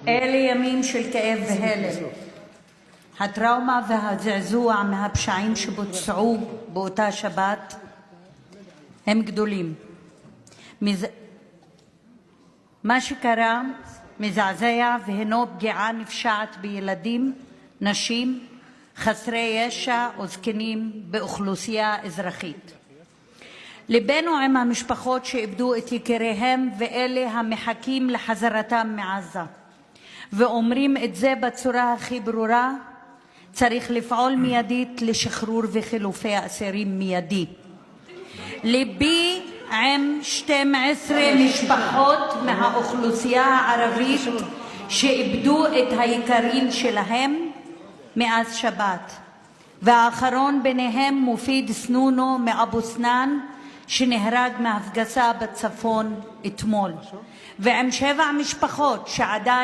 אלה ימים של כאב והלם. הטראומה והזעזוע מהפשעים שבוצעו באותה שבת הם גדולים. מה שקרה מזעזע והינו פגיעה נפשעת בילדים, נשים, חסרי ישע וזקנים באוכלוסייה אזרחית. ליבנו עם המשפחות שאיבדו את יקיריהם ואלה המחכים לחזרתם מעזה. ואומרים את זה בצורה הכי ברורה, צריך לפעול מיידית לשחרור וחילופי אסירים מיידי. ליבי עם 12 משפחות מהאוכלוסייה הערבית שאיבדו את היקרים שלהם מאז שבת, והאחרון ביניהם מופיד סנונו מאבו סנאן שנהרג מהפגזה בצפון אתמול, ועם 7 משפחות שעדיין